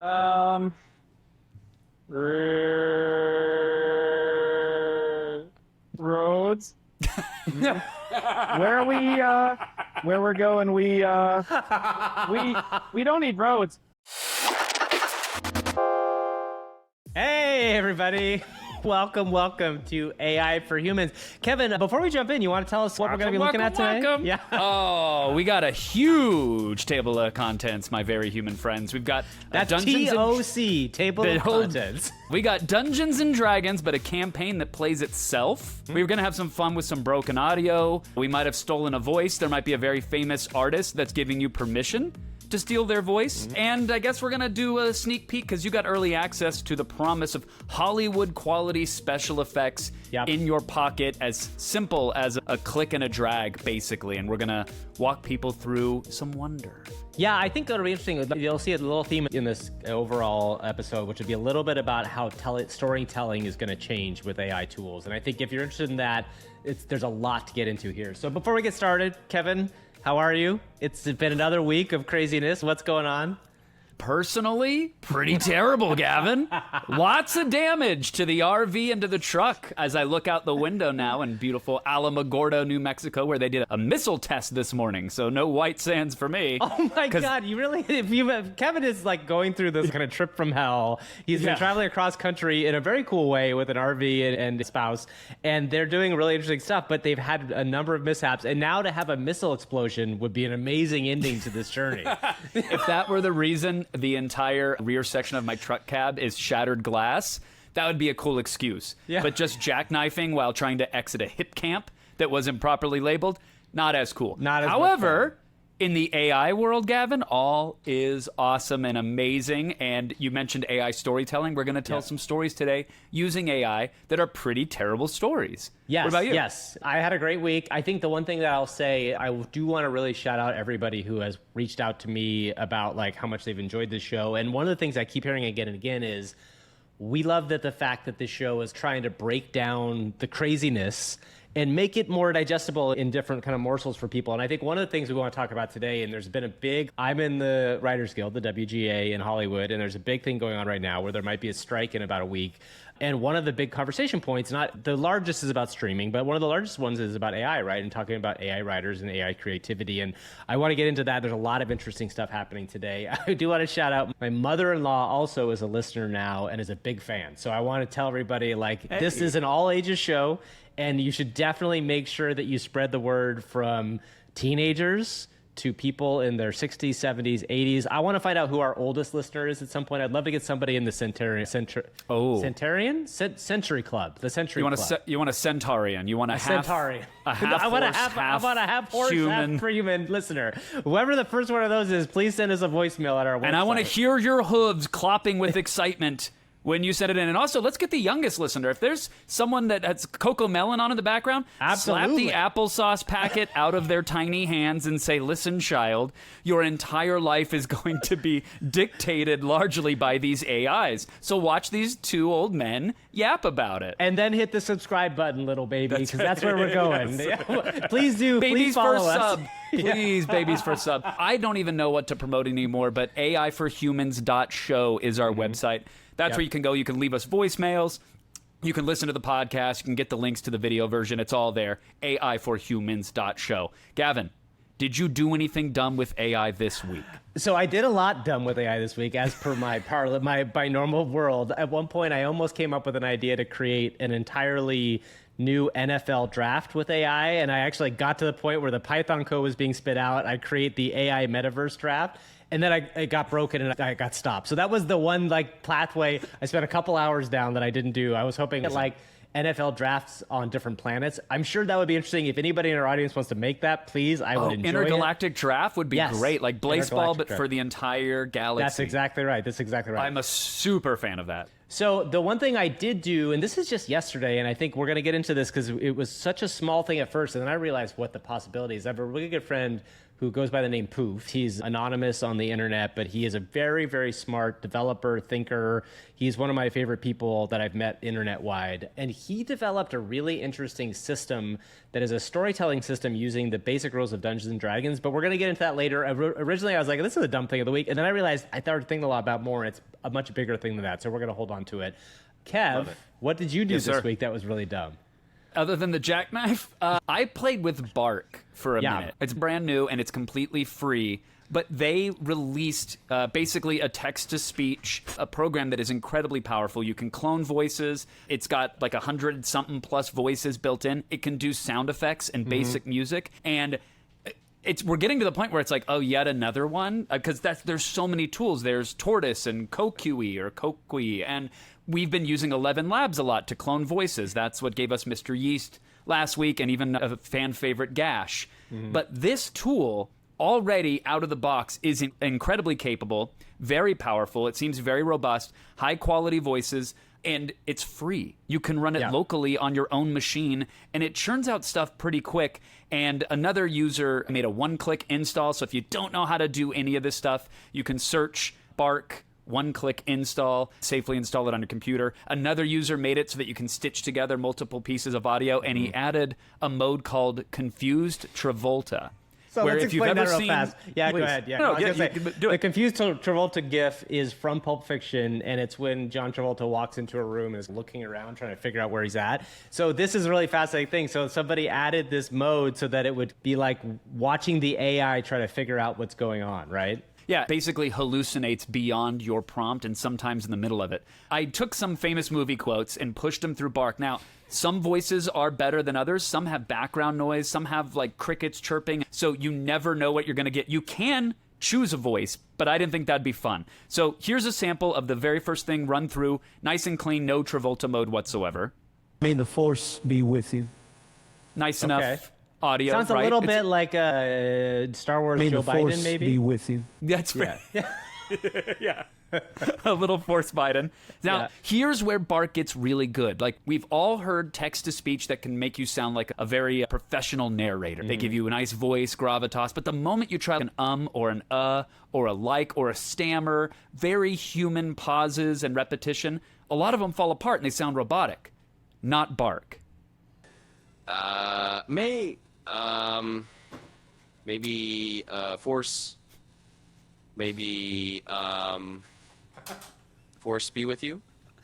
Um, roads. Where are we? Where we're going? We don't need roads. Hey, everybody. Welcome to AI for Humans. Kevin, before we jump in, you want to tell us what we're going to be looking at today? Yeah. Oh, we got a huge table of contents, my very human friends. We've got that's Dungeons TOC, table of contents. We got Dungeons and Dragons, but a campaign that plays itself. We're going to have some fun with some broken audio. We might have stolen a voice. There might be a very famous artist that's giving you permission to steal their voice. And I guess we're gonna do a sneak peek because you got early access to the promise of Hollywood quality special effects in your pocket, as simple as a click and a drag, basically. And we're gonna walk people through some wonder. Yeah, I think that'll be interesting. You'll see a little theme in this overall episode, which would be a little bit about how storytelling is gonna change with AI tools. And I think if you're interested in that, there's a lot to get into here. So before we get started, Kevin, how are you? It's been another week of craziness. What's going on? Personally, pretty terrible, Gavin. Lots of damage to the RV and to the truck as I look out the window now in beautiful Alamogordo, New Mexico, where they did a missile test this morning. So no white sands for me. Oh my God, you really, Kevin is like going through this kind of trip from hell. He's been traveling across country in a very cool way with an RV and a spouse, and they're doing really interesting stuff, but they've had a number of mishaps, and now to have a missile explosion would be an amazing ending to this journey. If that were the reason the entire rear section of my truck cab is shattered glass, that would be a cool excuse. Yeah. But just jackknifing while trying to exit a hip camp that wasn't properly labeled, not as cool. Not as However, in the AI world, Gavin, all is awesome and amazing. And you mentioned AI storytelling. We're going to tell some stories today using AI that are pretty terrible stories. Yes, what about you? Yes, I had a great week. I think the one thing that I'll say, I do want to really shout out everybody who has reached out to me about like how much they've enjoyed this show. And one of the things I keep hearing again and again is we love that the fact that this show is trying to break down the craziness and make it more digestible in different kind of morsels for people. And I think one of the things we want to talk about today, and there's been I'm in the Writers Guild, the WGA in Hollywood, and there's a big thing going on right now where there might be a strike in about a week. And one of the big conversation points, not the largest is about streaming, but one of the largest ones is about AI, right? And talking about AI writers and AI creativity. And I want to get into that. There's a lot of interesting stuff happening today. I do want to shout out my mother-in-law also is a listener now and is a big fan. So I want to tell everybody, this is an all ages show, and you should definitely make sure that you spread the word from teenagers to people in their 60s, 70s, 80s. I want to find out who our oldest listener is at some point. I'd love to get somebody in the Century Club. The Century Club. You want a Centaurian. You want a Centaurian. I want a half horse, human. half human listener. Whoever the first one of those is, please send us a voicemail at our website. And I want to hear your hooves clopping with excitement when you send it in. And also, let's get the youngest listener. If there's someone that has Coco Melon on in the background, slap the applesauce packet out of their tiny hands and say, listen, child, your entire life is going to be dictated largely by these AIs. So watch these two old men yap about it. And then hit the subscribe button, little baby, because that's where we're going. Yes. Please do. Babies please follow for us. sub. Please, babies for sub. I don't even know what to promote anymore, but aiforhumans.show is our website. That's where you can go. You can leave us voicemails. You can listen to the podcast. You can get the links to the video version. It's all there. aiforhumans.show. Gavin, did you do anything dumb with AI this week? So I did a lot dumb with AI this week, as per my normal world. At one point, I almost came up with an idea to create an entirely new NFL draft with AI, and I actually got to the point where the Python code was being spit out. I create the AI metaverse draft, and then it got broken and I got stopped. So that was the one pathway I spent a couple hours down that I didn't do. I was hoping that NFL drafts on different planets. I'm sure that would be interesting. If anybody in our audience wants to make that, please, I would enjoy intergalactic draft would be great. Like Blaseball, but draft. For the entire galaxy. That's exactly right. I'm a super fan of that. So the one thing I did do, and this is just yesterday, and I think we're going to get into this because it was such a small thing at first, and then I realized what the possibilities. I have a really good friend who goes by the name Poof. He's anonymous on the internet, but he is a very, very smart developer, thinker. He's one of my favorite people that I've met internet-wide. And he developed a really interesting system that is a storytelling system using the basic rules of Dungeons and Dragons. But we're going to get into that later. Originally, I was like, this is a dumb thing of the week. And then I realized I started thinking a lot about more, and it's a much bigger thing than that. So we're going to hold on to it. Kev, what did you do this week that was really dumb? Other than the jackknife, I played with Bark for a minute. It's brand new and it's completely free, but they released basically a text-to-speech, a program that is incredibly powerful. You can clone voices. It's got like 100-something plus voices built in. It can do sound effects and basic music, and we're getting to the point where it's like, oh, yet another one? Because there's so many tools. There's Tortoise and Kokui or Kokui, and we've been using 11 Labs a lot to clone voices. That's what gave us Mr. Yeast last week, and even a fan favorite, Gash. But this tool, already out of the box, is incredibly capable, very powerful. It seems very robust, high quality voices, and it's free. You can run it locally on your own machine, and it churns out stuff pretty quick. And another user made a one-click install, so if you don't know how to do any of this stuff, you can search Bark, one-click install, safely install it on your computer. Another user made it so that you can stitch together multiple pieces of audio, and he added a mode called Confused Travolta. So where let's if you've explain ever that real seen, fast. Yeah, please. go ahead. Yeah, No, I was gonna say, do the it. confused Travolta GIF is from Pulp Fiction, and it's when John Travolta walks into a room and is looking around trying to figure out where he's at. So this is a really fascinating thing. So somebody added this mode so that it would be like watching the AI try to figure out what's going on, right? Yeah, basically hallucinates beyond your prompt and sometimes in the middle of it. I took some famous movie quotes and pushed them through Bark. Now, some voices are better than others. Some have background noise. Some have like crickets chirping. So you never know what you're going to get. You can choose a voice, but I didn't think that'd be fun. So here's a sample of the very first thing run through. Nice and clean, no Travolta mode whatsoever. May the force be with you. Nice enough. Audio, Sounds right? a little bit like Star Wars May Joe the force Biden, maybe. be with you. That's right. Yeah. A little force Biden. Now, here's where Bark gets really good. Like, we've all heard text-to-speech that can make you sound like a very professional narrator. They give you a nice voice, gravitas, but the moment you try an or an or a like or a stammer, very human pauses and repetition, a lot of them fall apart and they sound robotic. Not Bark. Maybe force. Maybe force be with you.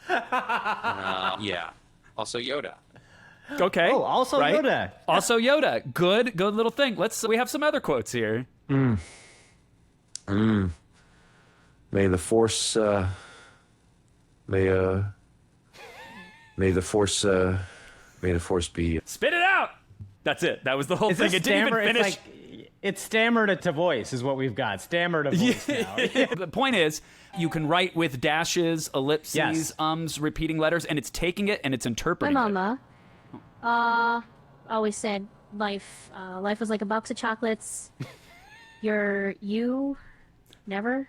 Yeah. Also Yoda. Okay. Oh, also right? Yoda. Also Yoda. Good little thing. We have some other quotes here. May the force may the force be. Spit it out. That's it. That was the whole Is thing. this It didn't even stammer? finish. It's stammered to voice is what we've got. Stammered to voice now. The point is, you can write with dashes, ellipses, repeating letters, and it's taking it and it's My interpreting mama always said life was like a box of chocolates. You never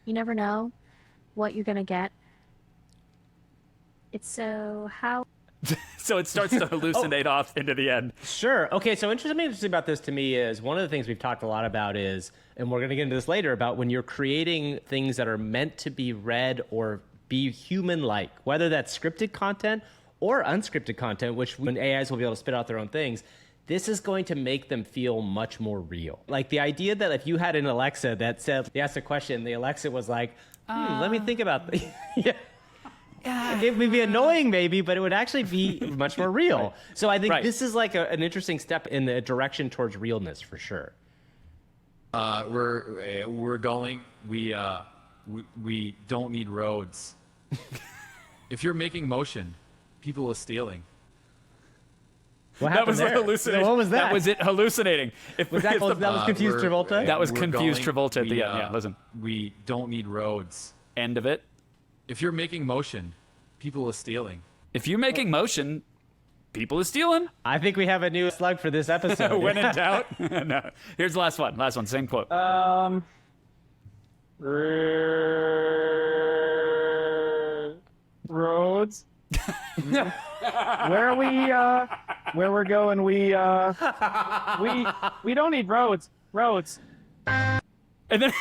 know what you're gonna get. It's so how it. So it starts to hallucinate off into the end. Sure. Okay, so interesting about this to me is one of the things we've talked a lot about is, and we're going to get into this later, about when you're creating things that are meant to be read or be human-like, whether that's scripted content or unscripted content, which when AIs will be able to spit out their own things, this is going to make them feel much more real. Like the idea that if you had an Alexa that said, they asked a question, the Alexa was like, let me think about this. It would be annoying maybe, but it would actually be much more real. So I think this is like an interesting step in the direction towards realness for sure. We're going. We don't need roads. If you're making motion, people are stealing. What That happened was the there? hallucination. What was that? That was it hallucinating. That That was confused Travolta? That was We're confused going. Travolta at the end. Yeah, listen. We don't need roads. End of it. If you're making motion, people are stealing. If you're making motion, people are stealing. I think we have a new slug for this episode. When in doubt. No. Here's the last one. Last one. Same quote. Roads. Where we're going, we don't need roads. And then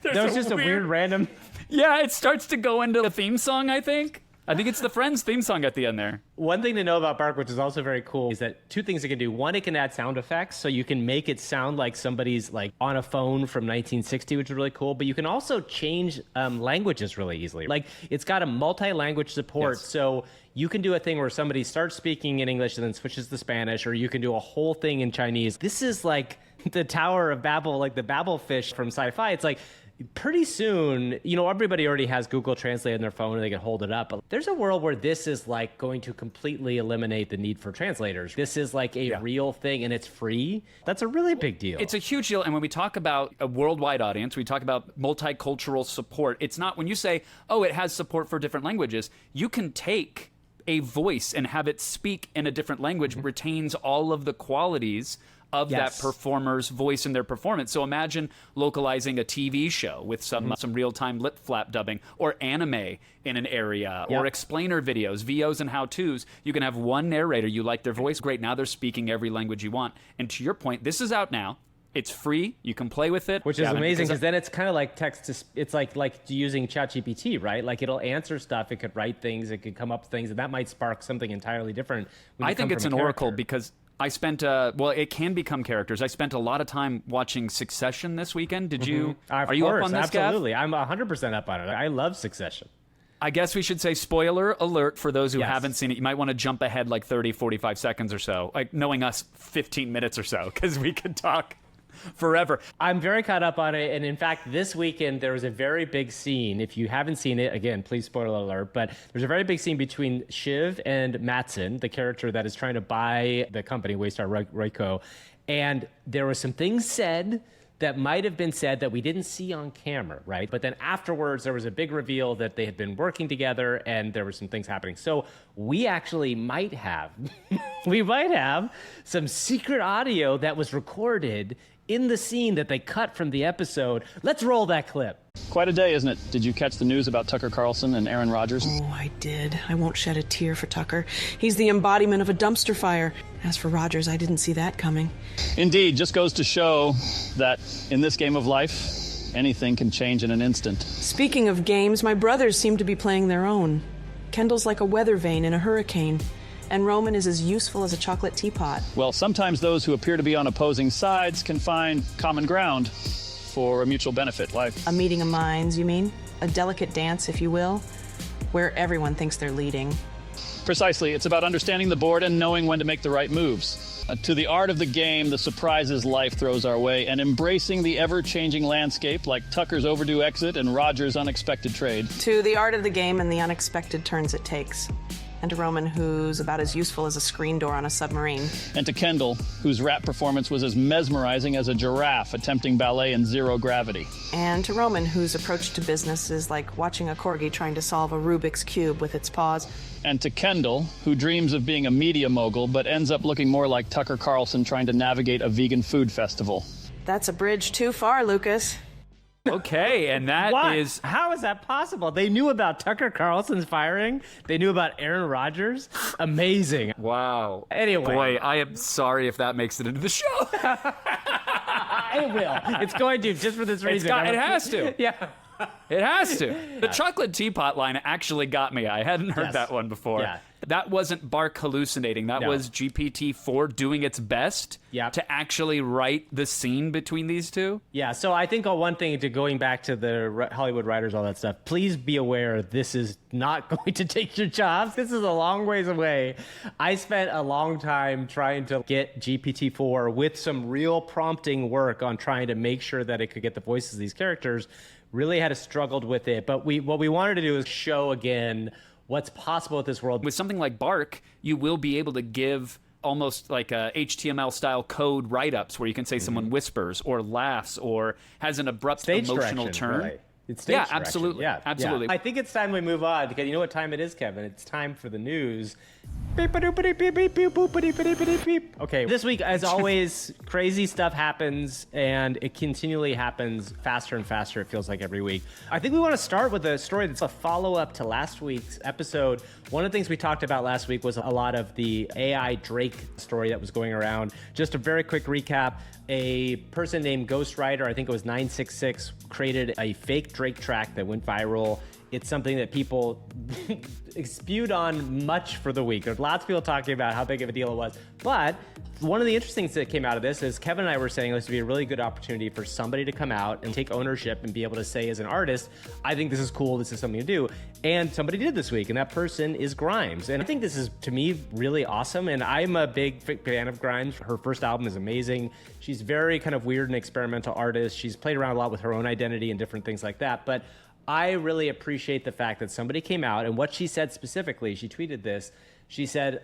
That was just a weird random. Yeah, it starts to go into the theme song, I think. I think it's the Friends theme song at the end there. One thing to know about Bark, which is also very cool, is that two things it can do. One, it can add sound effects, so you can make it sound like somebody's like on a phone from 1960, which is really cool. But you can also change languages really easily. Like it's got a multi-language support, so you can do a thing where somebody starts speaking in English and then switches to Spanish, or you can do a whole thing in Chinese. This is like the Tower of Babel, like the Babel fish from sci-fi. It's like pretty soon, you know, everybody already has Google Translate on their phone and they can hold it up. But there's a world where this is like going to completely eliminate the need for translators. This is like a real thing and it's free. That's a really big deal. It's a huge deal. And when we talk about a worldwide audience, we talk about multicultural support. It's not when you say, oh, it has support for different languages, you can take a voice and have it speak in a different language, retains all of the qualities of that performer's voice in their performance. So imagine localizing a TV show with some real-time lip flap dubbing, or anime in an area, or explainer videos, VOs and how-tos. You can have one narrator. You like their voice, great. Now they're speaking every language you want. And to your point, this is out now. It's free. You can play with it. Which is amazing because then it's kind of like text to, it's like using ChatGPT, right? Like it'll answer stuff. It could write things. It could come up with things. And that might spark something entirely different. I think it's an oracle because I spent, well, it can become characters. I spent a lot of time watching Succession this weekend. Did you? Are you up on this, Gav? Absolutely. I'm 100% up on it. I love Succession. I guess we should say spoiler alert for those who haven't seen it. You might want to jump ahead like 30, 45 seconds or so, like knowing us 15 minutes or so, because we could talk forever. I'm very caught up on it. And in fact, this weekend, there was a very big scene. If you haven't seen it, again, please spoiler alert, but there's a very big scene between Shiv and Matsson, the character that is trying to buy the company, Waystar Royco. And there were some things said that might have been said that we didn't see on camera, right? But then afterwards, there was a big reveal that they had been working together and there were some things happening. So we actually might have, some secret audio that was recorded in the scene that they cut from the episode. Let's roll that clip. Quite a day, isn't it? Did you catch the news about Tucker Carlson and Aaron Rodgers? Oh, I did. I won't shed a tear for Tucker. He's the embodiment of a dumpster fire. As for Rodgers, I didn't see that coming. Indeed, just goes to show that in this game of life, anything can change in an instant. Speaking of games, my brothers seem to be playing their own. Kendall's like a weather vane in a hurricane, and Roman is as useful as a chocolate teapot. Well, sometimes those who appear to be on opposing sides can find common ground for a mutual benefit. Life. A meeting of minds, you mean? A delicate dance, if you will, where everyone thinks they're leading. Precisely. It's about understanding the board and knowing when to make the right moves. To the art of the game, the surprises life throws our way, and embracing the ever-changing landscape like Tucker's overdue exit and Rodgers' unexpected trade. To the art of the game and the unexpected turns it takes. And to Roman, who's about as useful as a screen door on a submarine. And to Kendall, whose rap performance was as mesmerizing as a giraffe attempting ballet in zero gravity. And to Roman, whose approach to business is like watching a corgi trying to solve a Rubik's Cube with its paws. And to Kendall, who dreams of being a media mogul but ends up looking more like Tucker Carlson trying to navigate a vegan food festival. That's a bridge too far, Lucas. Okay, and that is... How is that possible? They knew about Tucker Carlson's firing. They knew about Aaron Rodgers. Amazing. Wow. Anyway. Boy, I am sorry if that makes it into the show. It will. It's going to, just for this reason. It has to. Yeah. It has to. The chocolate teapot line actually got me. I hadn't heard that one before. Yeah. That wasn't Bark hallucinating. That was GPT-4 doing its best to actually write the scene between these two. Yeah, so I think one thing to going back to the Hollywood writers, all that stuff, please be aware this is not going to take your jobs. This is a long ways away. I spent a long time trying to get GPT-4 with some real prompting work on trying to make sure that it could get the voices of these characters. Really had struggled with it, but what we wanted to do is show again what's possible with this world. With something like Bark, you will be able to give almost like a HTML-style code write-ups where you can say someone whispers or laughs or has an abrupt emotional turn. Really. It's stage direction. Absolutely. Yeah, absolutely. I think it's time we move on because you know what time it is, Kevin? It's time for the news. Okay, this week, as always, crazy stuff happens, and it continually happens faster and faster, it feels like, every week. I think we want to start with a story that's a follow-up to last week's episode. One of the things we talked about last week was a lot of the AI Drake story that was going around. Just a very quick recap. a person named Ghostwriter, I think it was 966, created a fake Drake track that went viral. It's something that people spewed on much for the week. There's lots of people talking about how big of a deal it was. But one of the interesting things that came out of this is Kevin and I were saying this would be a really good opportunity for somebody to come out and take ownership and be able to say as an artist, I think this is cool, this is something to do. And somebody did this week, and that person is Grimes. And I think this is, to me, really awesome. And I'm a big fan of Grimes. Her first album is amazing. She's very kind of weird and experimental artist. She's played around a lot with her own identity and different things like that. But I really appreciate the fact that somebody came out, and what she said specifically, she tweeted this, she said,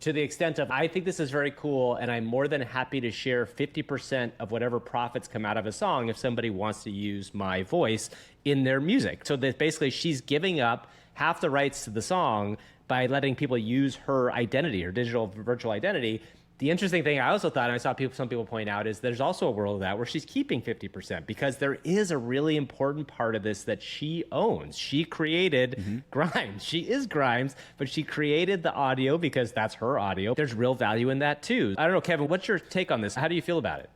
to the extent of, I think this is very cool, and I'm more than happy to share 50% of whatever profits come out of a song if somebody wants to use my voice in their music. So that basically she's giving up half the rights to the song by letting people use her identity, her digital virtual identity. The interesting thing I also thought, and I saw some people point out, is there's also a world of that where she's keeping 50% because there is a really important part of this that she owns. She created Grimes. She is Grimes, but she created the audio because that's her audio. There's real value in that too. I don't know, Kevin, what's your take on this? How do you feel about it?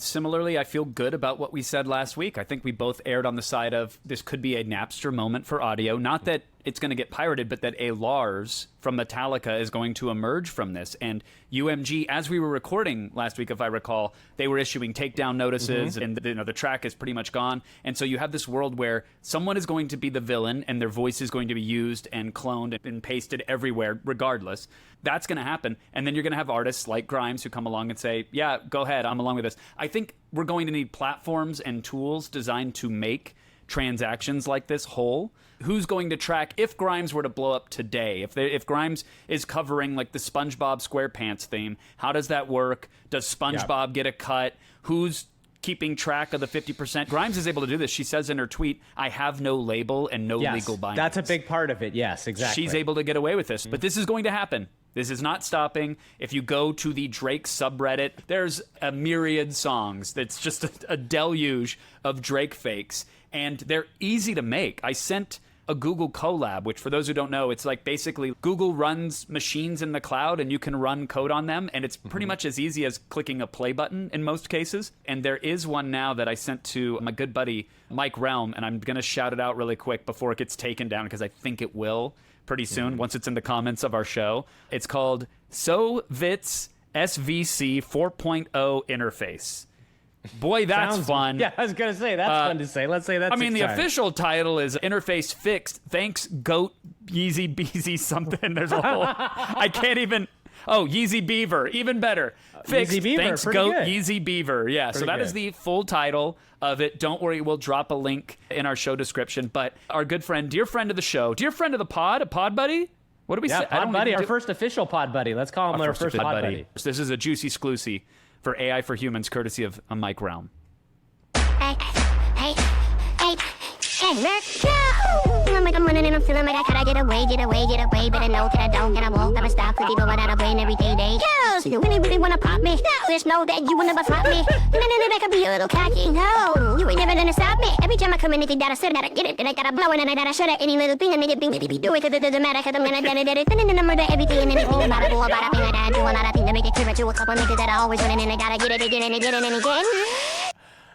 Similarly, I feel good about what we said last week. I think we both erred on the side of this could be a Napster moment for audio. Not that it's going to get pirated, but that a Lars from Metallica is going to emerge from this. And UMG, as we were recording last week, if I recall, they were issuing takedown notices, and the track is pretty much gone. And so you have this world where someone is going to be the villain, and their voice is going to be used and cloned and pasted everywhere, regardless. That's going to happen. And then you're going to have artists like Grimes who come along and say, yeah, go ahead, I'm along with this. I think we're going to need platforms and tools designed to make transactions like this whole. Who's going to track if Grimes were to blow up today? If Grimes is covering like the SpongeBob SquarePants theme, how does that work? Does SpongeBob get a cut? Who's keeping track of the 50%? Grimes is able to do this. She says in her tweet, I have no label and no legal bindings. That's a big part of it. Yes, exactly. She's able to get away with this. But this is going to happen. This is not stopping. If you go to the Drake subreddit, there's a myriad songs that's just a deluge of Drake fakes. And they're easy to make. I sent a Google Collab, which for those who don't know, it's like basically Google runs machines in the cloud and you can run code on them. And it's pretty much as easy as clicking a play button in most cases. And there is one now that I sent to my good buddy, Mike Relm. And I'm going to shout it out really quick before it gets taken down because I think it will pretty soon once it's in the comments of our show. It's called SoVitz SVC 4.0 Interface. Boy, that's fun. Yeah, I was going to say, that's fun to say. Let's say that's the official title is Interface Fixed. Thanks, Goat, Yeezy Beezy something. There's a whole... I can't even... Oh, Yeezy Beaver. Even better. Fixed. Yeezy Beaver, Thanks, pretty Goat, good. Yeezy Beaver. Yeah, so that is the full title of it. Don't worry, we'll drop a link in our show description. But our good friend, dear friend of the show, dear friend of the pod, a pod buddy? What do we say? Pod buddy, our first official pod buddy. Let's call him our first pod buddy. This is a juicy exclusive for AI for Humans, courtesy of a Mike Relm. Hey, let's go! Feeling like I'm running and I'm feeling like I gotta get away. But I know that I don't, and I won't ever stop. Cause even without a brain every day. Yo, so you really wanna pop me? Just know that you will never flop me. And then I could be a little cocky. No, you ain't never gonna stop me. Every time I come in, anything that I said, that I get it. Then I gotta blow it, and I gotta shut it. Any little thing, I need to be, maybe do it. Cause it doesn't matter, cause I'm gonna get it. And then I murder everything and anything about it. About a thing like that. Do a lot of things to make it clear to a couple niggas that I always running, and I gotta get it again and again and again.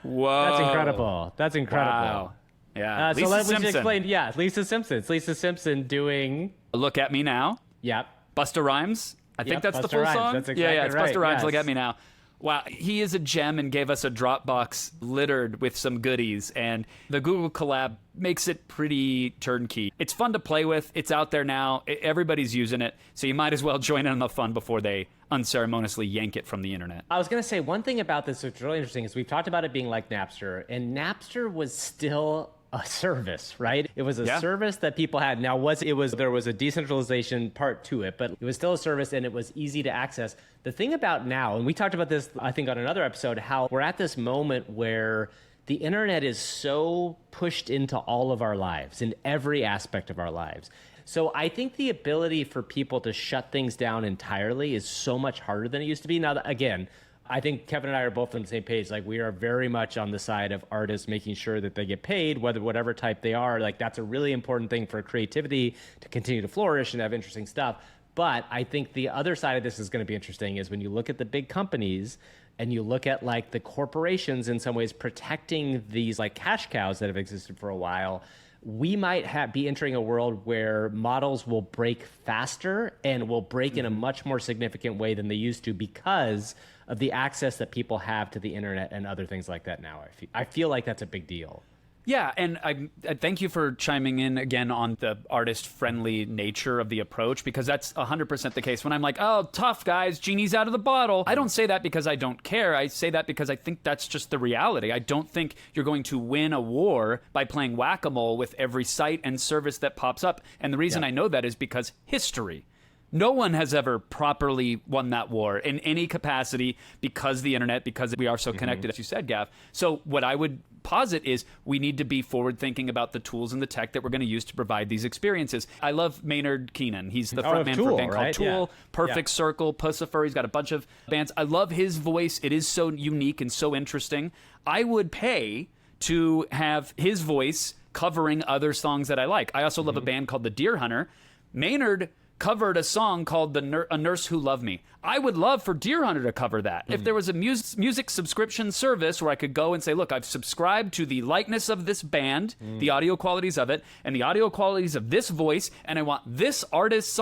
Whoa. That's incredible. That's incredible. Wow. Yeah. So let's explain. Yeah, Lisa Simpson. It's Lisa Simpson doing Look at Me Now. Yep. Busta Rhymes. I think that's Busta the full Rhymes. song. That's exactly yeah, it's right. Busta Rhymes. Yes. Look at Me Now. Wow, he is a gem and gave us a Dropbox littered with some goodies. And the Google Collab makes it pretty turnkey. It's fun to play with. It's out there now. Everybody's using it. So you might as well join in on the fun before they unceremoniously yank it from the internet. I was going to say one thing about this that's really interesting is we've talked about it being like Napster, and Napster was still a service, right? It was a service that people had. Now, there was a decentralization part to it, but it was still a service and it was easy to access. The thing about now, and we talked about this, I think, on another episode, how we're at this moment where the internet is so pushed into all of our lives, in every aspect of our lives. So I think the ability for people to shut things down entirely is so much harder than it used to be. Now, again, I think Kevin and I are both on the same page. Like, we are very much on the side of artists making sure that they get paid, whatever type they are. Like, that's a really important thing for creativity to continue to flourish and have interesting stuff. But I think the other side of this is going to be interesting is when you look at the big companies and you look at like the corporations in some ways protecting these like cash cows that have existed for a while, we might be entering a world where models will break faster and will break in a much more significant way than they used to because of the access that people have to the internet and other things like that now. I feel like that's a big deal. Yeah, and I thank you for chiming in again on the artist-friendly nature of the approach, because that's 100% the case. When I'm like, oh, tough, guys, genie's out of the bottle, I don't say that because I don't care. I say that because I think that's just the reality. I don't think you're going to win a war by playing whack-a-mole with every site and service that pops up. And the reason I know that is because history. No one has ever properly won that war in any capacity because the internet, because we are so connected, as you said, Gav. So what I would posit is we need to be forward-thinking about the tools and the tech that we're going to use to provide these experiences. I love Maynard Keenan. He's the frontman for a band called Tool, Perfect Circle, Pussifer. He's got a bunch of bands. I love his voice. It is so unique and so interesting. I would pay to have his voice covering other songs that I like. I also love a band called The Deer Hunter. Maynard covered a song called A Nurse Who Loved Me. I would love for Deer Hunter to cover that. If there was a music subscription service where I could go and say, look, I've subscribed to the likeness of this band, the audio qualities of it, and the audio qualities of this voice, and I want this artist's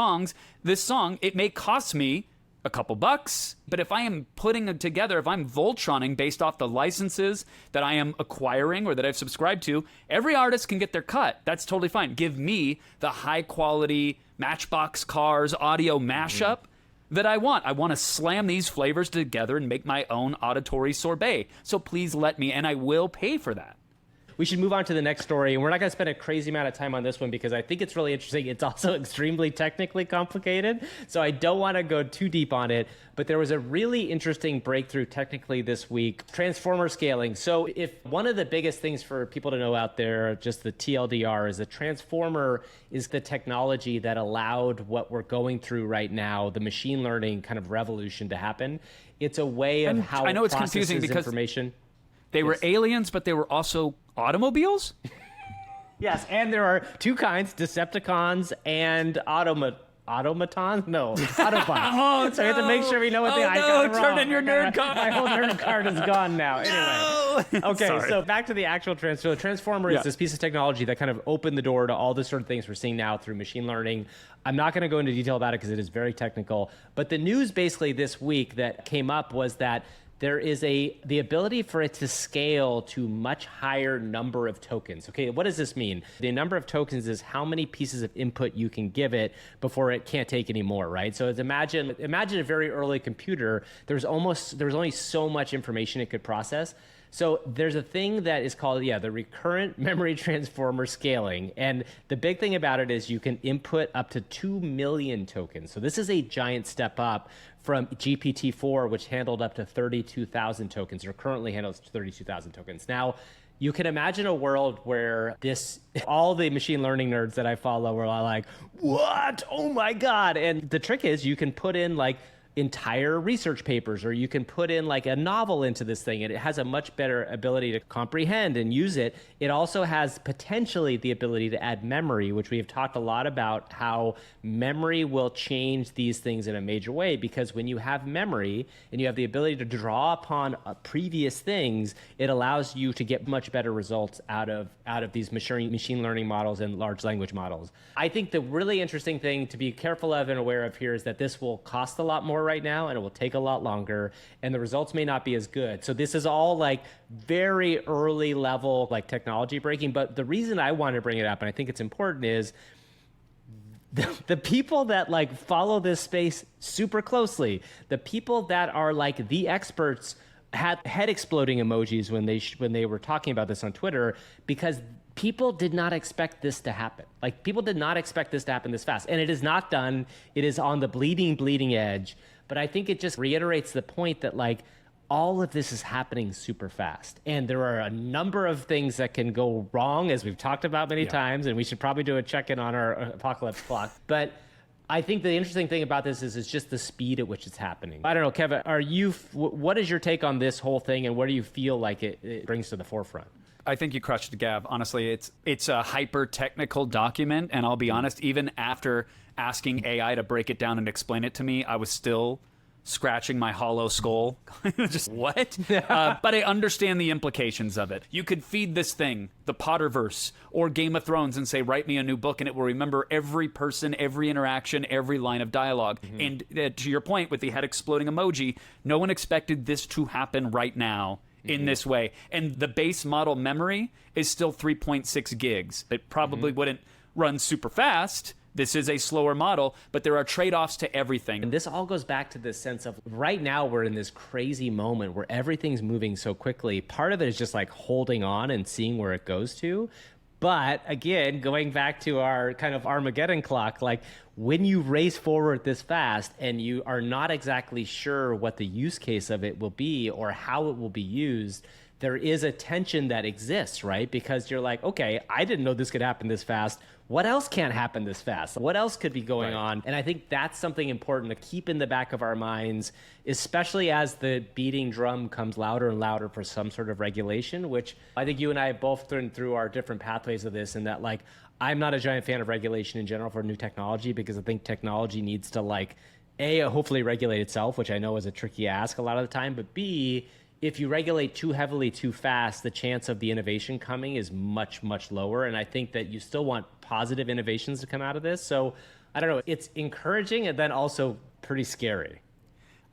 this song, it may cost me a couple bucks, but if I am putting it together, if I'm Voltroning based off the licenses that I am acquiring or that I've subscribed to, every artist can get their cut. That's totally fine. Give me the high quality Matchbox Cars audio mashup that I want. I want to slam these flavors together and make my own auditory sorbet. So please let me, and I will pay for that. We should move on to the next story, and we're not going to spend a crazy amount of time on this one because I think it's really interesting. It's also extremely technically complicated, so I don't want to go too deep on it, but there was a really interesting breakthrough technically this week, transformer scaling. So if one of the biggest things for people to know out there, just the TLDR, is the transformer is the technology that allowed what we're going through right now, the machine learning kind of revolution to happen. It's a way of how I know it's it confusing processes because information. They were aliens, but they were also automobiles? Yes, and there are two kinds, Decepticons and automatons? No, Autobots. So we have to make sure we know what they are. I got it wrong. Turn in your nerd card. My whole nerd card is gone now. Anyway. Okay, Sorry. so back to the actual transformer. The transformer is this piece of technology that kind of opened the door to all the sort of things we're seeing now through machine learning. I'm not going to go into detail about it because it is very technical. But the news basically this week that came up was that there is the ability for it to scale to much higher number of tokens. Okay, what does this mean? The number of tokens is how many pieces of input you can give it before it can't take any more, right? So imagine a very early computer. There was only so much information it could process. So there's a thing that is called, the recurrent memory transformer scaling. And the big thing about it is you can input up to 2 million tokens. So this is a giant step up from GPT-4, which handled up to 32,000 tokens, or currently handles 32,000 tokens. Now, you can imagine a world where all the machine learning nerds that I follow are like, what? Oh my God. And the trick is you can put in like entire research papers, or you can put in like a novel into this thing, and it has a much better ability to comprehend and use it. It also has potentially the ability to add memory, which we have talked a lot about how memory will change these things in a major way, because when you have memory and you have the ability to draw upon previous things, it allows you to get much better results out of these machine learning models and large language models. I think the really interesting thing to be careful of and aware of here is that this will cost a lot more right now, and it will take a lot longer, and the results may not be as good. So this is all like very early level like technology breaking. But the reason I want to bring it up, and I think it's important, is the people that like follow this space super closely, the people that are like the experts, had head exploding emojis when they were talking about this on Twitter, because people did not expect this to happen. Like, people did not expect this to happen this fast. And it is not done. It is on the bleeding edge. But I think it just reiterates the point that, like, all of this is happening super fast. And there are a number of things that can go wrong, as we've talked about many times. And we should probably do a check-in on our apocalypse clock. But I think the interesting thing about this is just the speed at which it's happening. I don't know, Kevin, what is your take on this whole thing, and what do you feel like it brings to the forefront? I think you crushed it, Gav. Honestly, it's a hyper-technical document, and I'll be honest, even after asking AI to break it down and explain it to me, I was still scratching my hollow skull. Just what? But I understand the implications of it. You could feed this thing the Potterverse or Game of Thrones and say, write me a new book, and it will remember every person, every interaction, every line of dialogue. And to your point with the head exploding emoji, no one expected this to happen right now in this way. And the base model memory is still 3.6 gigs. It probably wouldn't run super fast. This is a slower model, but there are trade-offs to everything. And this all goes back to this sense of right now we're in this crazy moment where everything's moving so quickly. Part of it is just like holding on and seeing where it goes to. But again, going back to our kind of Armageddon clock, like when you race forward this fast and you are not exactly sure what the use case of it will be or how it will be used, there is a tension that exists, right? Because you're like, okay, I didn't know this could happen this fast. What else can't happen this fast? What else could be going on? And I think that's something important to keep in the back of our minds, especially as the beating drum comes louder and louder for some sort of regulation, which I think you and I have both been through our different pathways of this, and that like, I'm not a giant fan of regulation in general for new technology because I think technology needs to like, A, hopefully regulate itself, which I know is a tricky ask a lot of the time, but B, if you regulate too heavily too fast, the chance of the innovation coming is much, much lower. And I think that you still want positive innovations to come out of this. So I don't know, it's encouraging and then also pretty scary.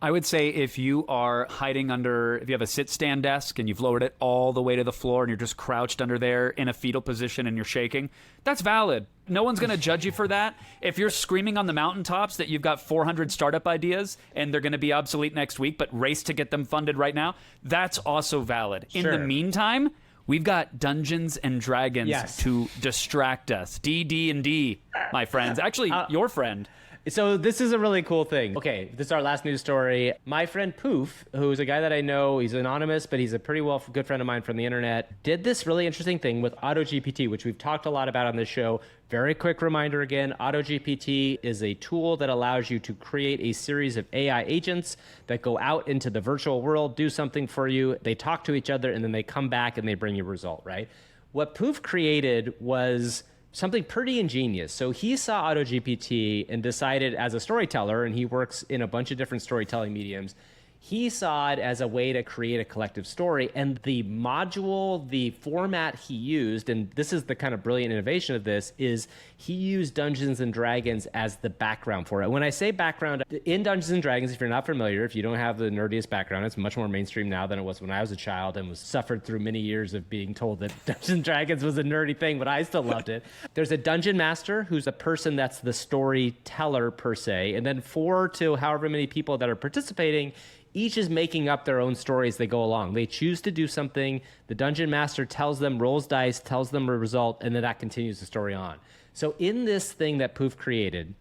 I would say if you are hiding under, if you have a sit-stand desk and you've lowered it all the way to the floor and you're just crouched under there in a fetal position and you're shaking, that's valid. No one's going to judge you for that. If you're screaming on the mountaintops that you've got 400 startup ideas and they're going to be obsolete next week, but race to get them funded right now, that's also valid. In the meantime, we've got Dungeons and Dragons to distract us. D&D, my friends. Actually, your friend. So this is a really cool thing. Okay, this is our last news story. My friend Poof, who's a guy that I know, he's anonymous, but he's a pretty good friend of mine from the internet, did this really interesting thing with AutoGPT, which we've talked a lot about on this show. Very quick reminder again, AutoGPT is a tool that allows you to create a series of AI agents that go out into the virtual world, do something for you, they talk to each other, and then they come back and they bring you a result, right? What Poof created was something pretty ingenious. So he saw AutoGPT and decided, as a storyteller, and he works in a bunch of different storytelling mediums, he saw it as a way to create a collective story. And the module, the format he used, and this is the kind of brilliant innovation of this, is he used Dungeons and Dragons as the background for it. When I say background, in Dungeons and Dragons, if you're not familiar, if you don't have the nerdiest background, it's much more mainstream now than it was when I was a child and was suffered through many years of being told that Dungeons and Dragons was a nerdy thing, but I still loved it. There's a dungeon master who's a person that's the storyteller per se, and then 4 to however many people that are participating, each is making up their own story as they go along. They choose to do something, the dungeon master tells them, rolls dice, tells them a result, and then that continues the story on. So in this thing that Poof created,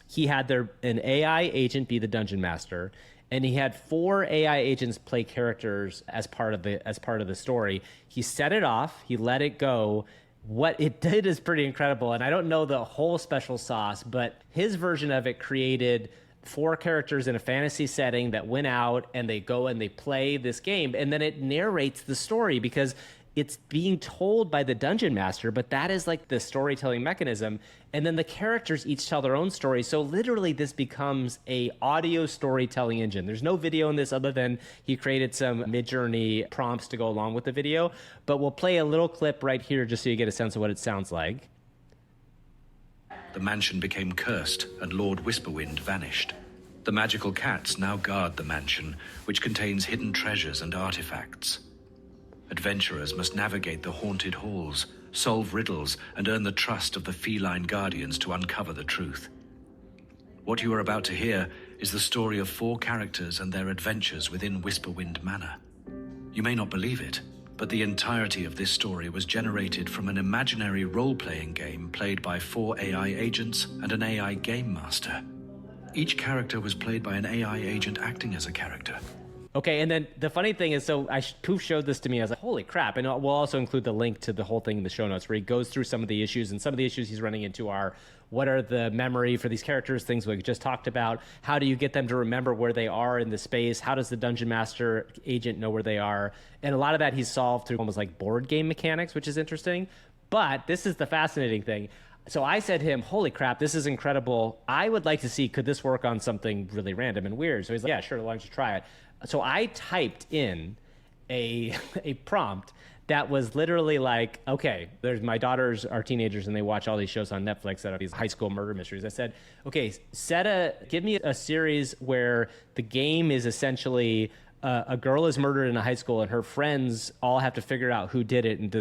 he had an AI agent be the dungeon master, and he had 4 AI agents play characters as part of the story. He set it off, he let it go. What it did is pretty incredible, and I don't know the whole special sauce, but his version of it created 4 characters in a fantasy setting that went out and they go and they play this game, and then it narrates the story because it's being told by the dungeon master, but that is like the storytelling mechanism. And then the characters each tell their own story. So literally this becomes a audio storytelling engine. There's no video in this other than he created some Midjourney prompts to go along with the video, but we'll play a little clip right here just so you get a sense of what it sounds like. The mansion became cursed, and Lord Whisperwind vanished. The magical cats now guard the mansion, which contains hidden treasures and artifacts. Adventurers must navigate the haunted halls, solve riddles, and earn the trust of the feline guardians to uncover the truth. What you are about to hear is the story of 4 characters and their adventures within Whisperwind Manor. You may not believe it, but the entirety of this story was generated from an imaginary role-playing game played by 4 AI agents and an AI game master. Each character was played by an AI agent acting as a character. Okay, and then the funny thing is, so Poof showed this to me. I was like, holy crap. And we'll also include the link to the whole thing in the show notes where he goes through some of the issues, and some of the issues he's running into are, what are the memory for these characters, things we just talked about, how do you get them to remember where they are in the space, how does the dungeon master agent know where they are, and a lot of that he's solved through almost like board game mechanics, which is interesting. But this is the fascinating thing. So I said to him, holy crap, this is incredible. I would like to see, could this work on something really random and weird? So he's like, yeah, sure, why don't you try it? So I typed in a prompt that was literally like, okay, there's my daughters are teenagers and they watch all these shows on Netflix that are these high school murder mysteries. I said, okay, give me a series where the game is essentially a girl is murdered in a high school and her friends all have to figure out who did it and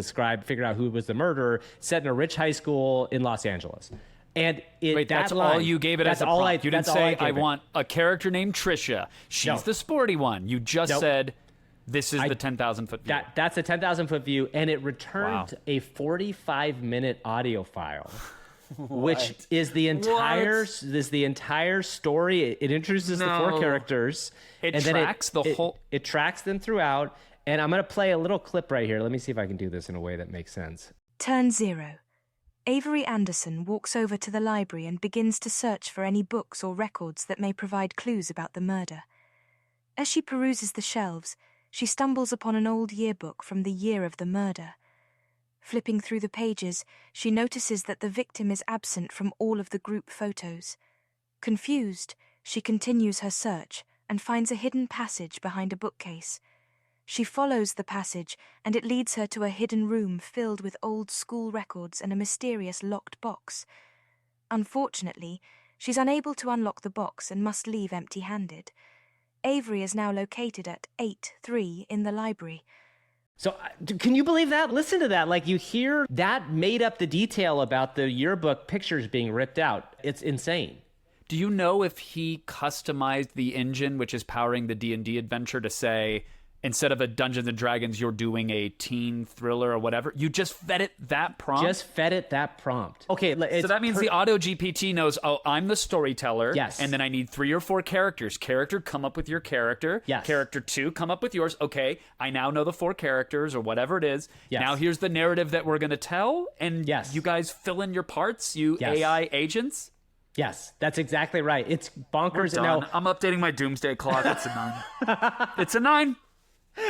figure out who was the murderer, set in a rich high school in Los Angeles. And wait, that's all you gave it as a prompt. You didn't say, I want a character named Trisha. She's the sporty one. You just said, this is the 10,000-foot view. That's a 10,000-foot view, and it returned a 45-minute audio file, which is the entire story. It introduces the 4 characters. It tracks It tracks them throughout, and I'm going to play a little clip right here. Let me see if I can do this in a way that makes sense. Turn 0. Avery Anderson walks over to the library and begins to search for any books or records that may provide clues about the murder. As she peruses the shelves, she stumbles upon an old yearbook from the year of the murder. Flipping through the pages, she notices that the victim is absent from all of the group photos. Confused, she continues her search and finds a hidden passage behind a bookcase. She follows the passage, and it leads her to a hidden room filled with old school records and a mysterious locked box. Unfortunately, she's unable to unlock the box and must leave empty-handed. Avery is now located at 8-3 in the library. So can you believe that? Listen to that. Like, you hear that made up the detail about the yearbook pictures being ripped out. It's insane. Do you know if he customized the engine which is powering the D&D adventure to say, instead of a Dungeons and Dragons, you're doing a teen thriller or whatever? You just fed it that prompt? Just fed it that prompt. Okay, so that means the Auto GPT knows, oh, I'm the storyteller. Yes. And then I need 3 or 4 characters. Character, come up with your character. Yes. Character 2, come up with yours. Okay, I now know the 4 characters or whatever it is. Yes. Now here's the narrative that we're going to tell. And yes. You guys fill in your parts, you AI agents. Yes, that's exactly right. It's bonkers. And now I'm updating my doomsday clock. It's a 9. It's a 9.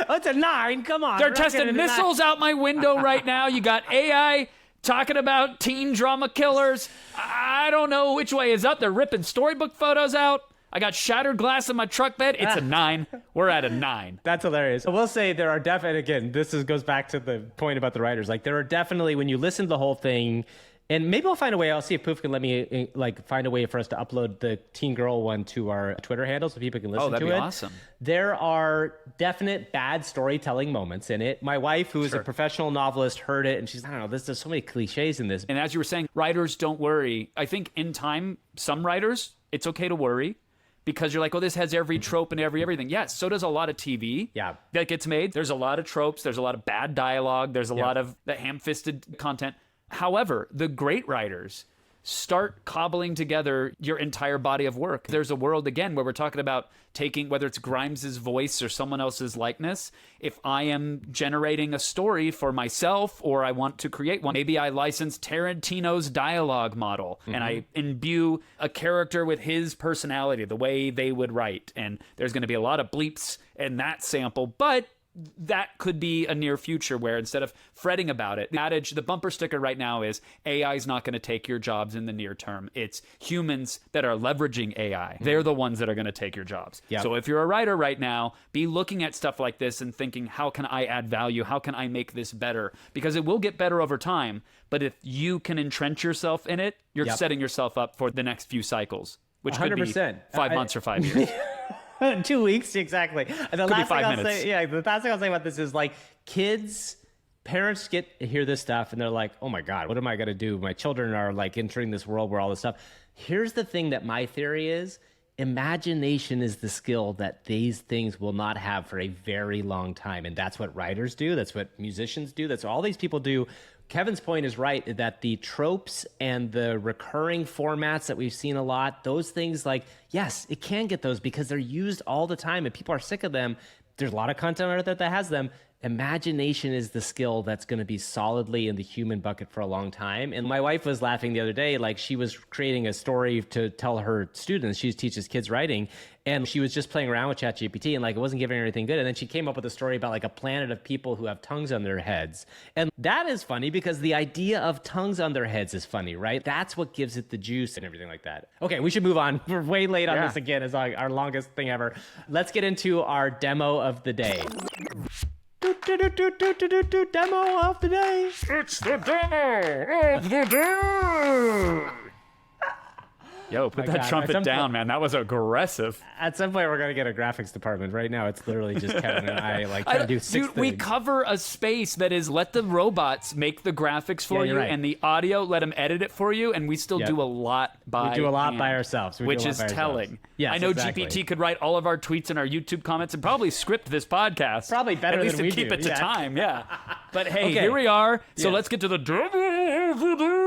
Oh, it's a 9. Come on. They're testing missiles out my window right now. You got AI talking about teen drama killers. I don't know which way is up. They're ripping storybook photos out. I got shattered glass in my truck bed. It's a 9. We're at a 9. That's hilarious. I will say there are definitely, again, goes back to the point about the writers. Like, there are definitely, when you listen to the whole thing, and maybe I'll find a way. I'll see if Poof can let me find a way for us to upload the Teen Girl one to our Twitter handle so people can listen to it. Oh, that'd be awesome. There are definite bad storytelling moments in it. My wife, who is a professional novelist, heard it and she's, I don't know, there's so many cliches in this. And as you were saying, writers don't worry. I think in time, some writers, it's okay to worry because you're like, oh, this has every trope and everything. Yes, so does a lot of TV that gets made. There's a lot of tropes. There's a lot of bad dialogue. There's a lot of the ham-fisted content. However, the great writers start cobbling together your entire body of work. There's a world, again, where we're talking about taking, whether it's Grimes's voice or someone else's likeness. If I am generating a story for myself or I want to create one, maybe I license Tarantino's dialogue model and I imbue a character with his personality, the way they would write. And there's going to be a lot of bleeps in that sample, but that could be a near future where instead of fretting about it, the bumper sticker right now is AI is not going to take your jobs in the near term. It's humans that are leveraging AI. They're the ones that are going to take your jobs. Yep. So if you're a writer right now, be looking at stuff like this and thinking, how can I add value? How can I make this better? Because it will get better over time. But if you can entrench yourself in it, you're setting yourself up for the next few cycles, which 100%. Could be 5 months or 5 years. 2 weeks, exactly. The Could last be 5 thing minutes. the last thing I'll say about this is, like, parents hear this stuff and they're like, oh my God, what am I going to do? My children are like entering this world where all this stuff. Here's the thing that my theory is: imagination is the skill that these things will not have for a very long time. And that's what writers do. That's what musicians do. That's what all these people do. Kevin's point is right, that the tropes and the recurring formats that we've seen a lot, those things, like, yes, it can get those because they're used all the time and people are sick of them. There's a lot of content out there that has them. imagination is the skill that's going to be solidly in the human bucket for a long time. And my wife was laughing the other day, like she was creating a story to tell her students. She teaches kids writing, and she was just playing around with ChatGPT, and like it wasn't giving her anything good. And then she came up with a story about like a planet of people who have tongues on their heads. And that is funny because the idea of tongues on their heads is funny, right? That's what gives it the juice and everything like that. Okay, we should move on. We're way late on this again. It's like our longest thing ever. Let's get into our demo of the day. Demo of the day. It's the demo of the day. Yo, put that trumpet down, man. That was aggressive. At some point, we're going to get a graphics department. Right now, it's literally just Kevin and I like trying to do six things. We cover a space that is let the robots make the graphics for you and the audio, let them edit it for you, and we still do a lot by We do a lot hand, by ourselves. which is telling. Yes, I know exactly. GPT could write all of our tweets and our YouTube comments and probably script this podcast. Probably better at least than we to keep do. it to time, yeah. But hey, Okay. here we are. So Yes. let's get to the demo of the day.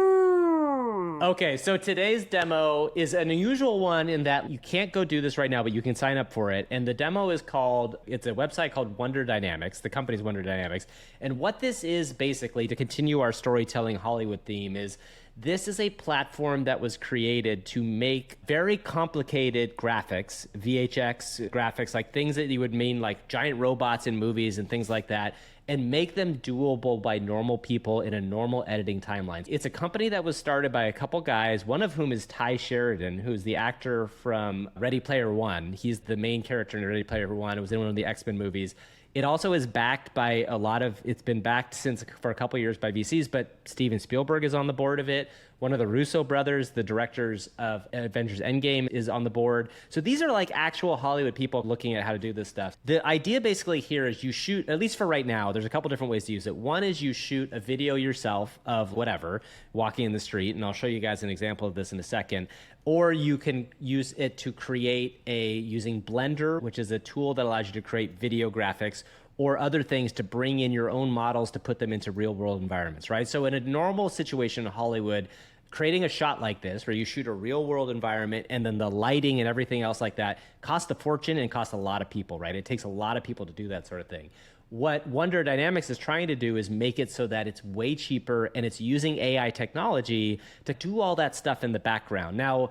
Okay, so today's demo is an unusual one in that you can't go do this right now, but you can sign up for it. And the demo is it's a website called Wonder Dynamics. The company's Wonder Dynamics. And what this is basically, to continue our storytelling Hollywood theme, is this is a platform that was created to make very complicated graphics, VHX graphics, like things that you would mean like giant robots in movies and things like that, and make them doable by normal people in a normal editing timeline. It's a company that was started by a couple guys, one of whom is Ty Sheridan, who's the actor from Ready Player One. He's the main character in Ready Player One. It was in one of the X-Men movies. It also is backed by it's been backed for a couple of years by VCs, but Steven Spielberg is on the board of it. One of the Russo brothers, the directors of Avengers Endgame, is on the board. So these are like actual Hollywood people looking at how to do this stuff. The idea basically here is you shoot, at least for right now, there's a couple different ways to use it. One is you shoot a video yourself of whatever, walking in the street, and I'll show you guys an example of this in a second. Or you can use it to create using Blender, which is a tool that allows you to create video graphics, or other things to bring in your own models to put them into real world environments, right? So in a normal situation in Hollywood, creating a shot like this where you shoot a real world environment and then the lighting and everything else like that costs a fortune and costs a lot of people, right? It takes a lot of people to do that sort of thing. What Wonder Dynamics is trying to do is make it so that it's way cheaper and it's using AI technology to do all that stuff in the background. Now,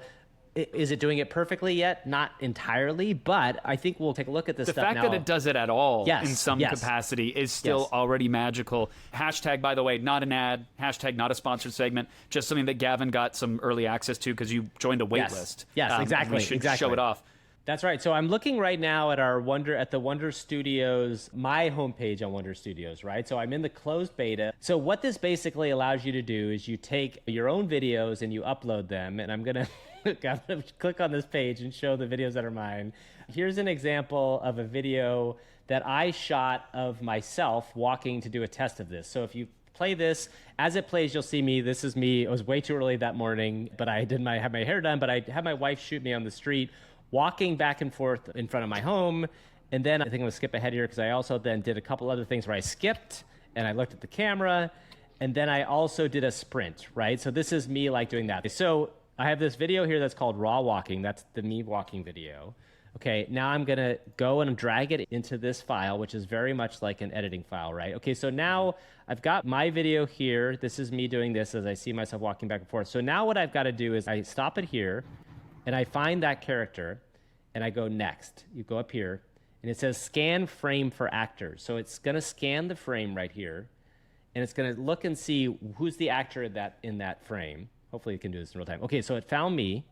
is it doing it perfectly yet? Not entirely, but I think we'll take a look at this the stuff now. fact that it does it at all Yes, in some yes. capacity is still already magical. Hashtag, by the way, not an ad. Hashtag, not a sponsored segment. Just something that Gavin got some early access to because you joined a wait list. Yes, exactly. We should exactly. show it off. That's right. So I'm looking right now at the Wonder Studios, my homepage on Wonder Studios, right? So I'm in the closed beta. So what this basically allows you to do is you take your own videos and you upload them. And I'm going to click on this page and show the videos that are mine. Here's an example of a video that I shot of myself walking to do a test of this. So if you play this, as it plays, you'll see me. This is me. It was way too early that morning, but I had my hair done, but I had my wife shoot me on the street, walking back and forth in front of my home. And then I think I'm gonna skip ahead here because I also then did a couple other things where I skipped and I looked at the camera, and then I also did a sprint, right? So this is me like doing that. So I have this video here that's called Raw Walking. That's the me walking video. Okay, now I'm gonna go and drag it into this file, which is very much like an editing file, right? Okay, so now I've got my video here. This is me doing this as I see myself walking back and forth. So now what I've gotta do is I stop it here, and I find that character, and I go next. You go up here, and it says scan frame for actors. So it's gonna scan the frame right here, and it's gonna look and see who's the actor in that frame. Hopefully it can do this in real time. Okay, so it found me.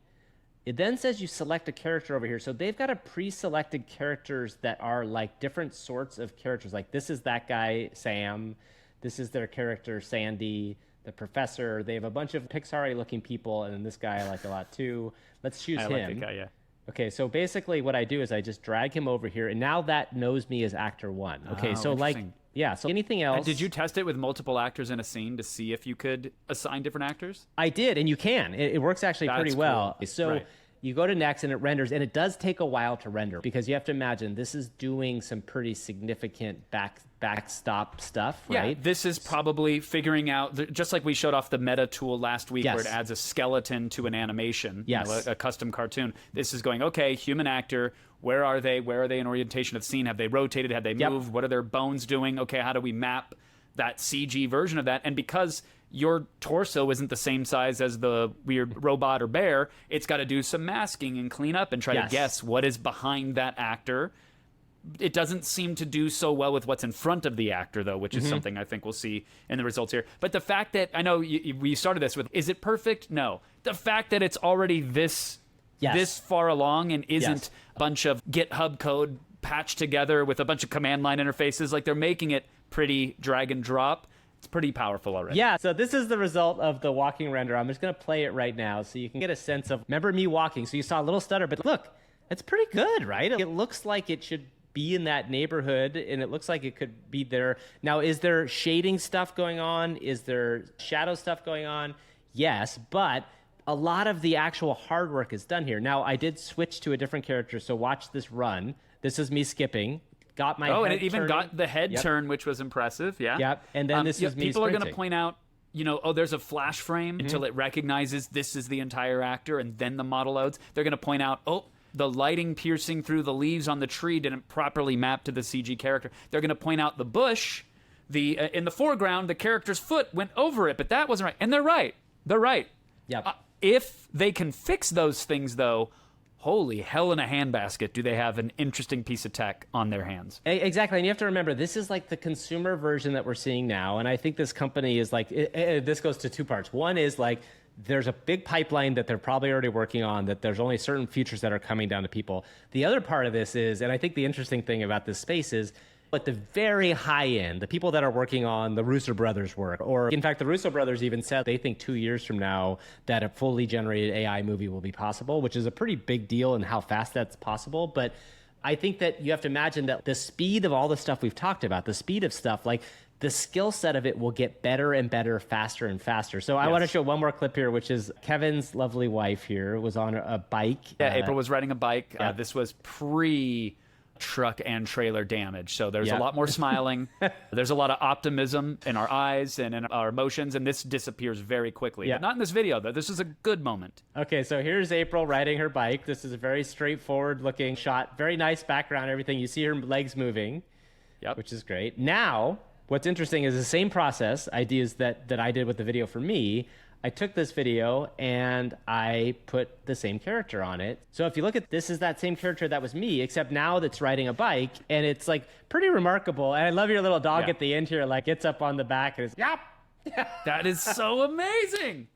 It then says you select a character over here. So they've got a pre-selected characters that are like different sorts of characters. Like this is that guy, Sam. This is their character, Sandy. The professor. They have a bunch of Pixar-y looking people, and then this guy I like a lot too. Let's choose him. I like that guy, yeah. Okay, so basically what I do is I just drag him over here, and now that knows me as actor one. Okay, so like, yeah, so anything else. And did you test it with multiple actors in a scene to see if you could assign different actors? I did, and you can. It works actually pretty well. Cool. So right. You go to next and it renders, and it does take a while to render because you have to imagine this is doing some pretty significant backstop stuff, right? Yeah, this is probably figuring out, just like we showed off the meta tool last week where it adds a skeleton to an animation, yes, a custom cartoon. This is going, okay, human actor, where are they? Where are they in orientation of the scene? Have they rotated? Have they moved? What are their bones doing? Okay, how do we map that CG version of that? And because your torso isn't the same size as the weird robot or bear, it's got to do some masking and clean up and try to guess what is behind that actor. It doesn't seem to do so well with what's in front of the actor, though, which is something I think we'll see in the results here. But the fact that, I know we started this with, is it perfect? No. The fact that it's already this far along and isn't a bunch of GitHub code patched together with a bunch of command line interfaces, like they're making it pretty drag and drop. It's pretty powerful already. Yeah, so this is the result of the walking render. I'm just going to play it right now so you can get a sense of, remember me walking, so you saw a little stutter, but look, it's pretty good, right? It looks like it should be in that neighborhood, and it looks like it could be there. Now, is there shading stuff going on? Is there shadow stuff going on? Yes, but a lot of the actual hard work is done here. Now, I did switch to a different character, so watch this run. This is me skipping. Got my head and it even turning. got the head turn, which was impressive. Yeah. Yep. And then this is me people sprinting. are going to point out, there's a flash frame until it recognizes this is the entire actor, and then the model loads. They're going to point out, the lighting piercing through the leaves on the tree didn't properly map to the CG character. They're going to point out the bush, in the foreground, the character's foot went over it, but that wasn't right. And they're right. They're right. Yep. If they can fix those things, though, holy hell in a handbasket, do they have an interesting piece of tech on their hands. Exactly, and you have to remember, this is like the consumer version that we're seeing now, and I think this company is like, this goes to two parts. One is like, there's a big pipeline that they're probably already working on, that there's only certain features that are coming down to people. The other part of this is, and I think the interesting thing about this space is, at the very high end, the people that are working on the Russo brothers work, or in fact, the Russo brothers even said they think 2 years from now that a fully generated AI movie will be possible, which is a pretty big deal in how fast that's possible. But I think that you have to imagine that the speed of all the stuff we've talked about, the speed of stuff, like the skill set of it will get better and better, faster and faster. So I want to show one more clip here, which is Kevin's lovely wife here was on a bike. Yeah, April was riding a bike. This was truck and trailer damage, so there's a lot more smiling. There's a lot of optimism in our eyes and in our emotions, and this disappears very quickly. But not in this video, though. This is a good moment. Okay, so here's April riding her bike. This is a very straightforward looking shot. Very nice background, everything. You see her legs moving, which is great. Now, what's interesting is the same process, ideas that I did with the video for me. I took this video and I put the same character on it. So if you look at this, is that same character that was me, except now that's riding a bike, and it's like pretty remarkable. And I love your little dog at the end here, like gets up on the back and is That is so amazing,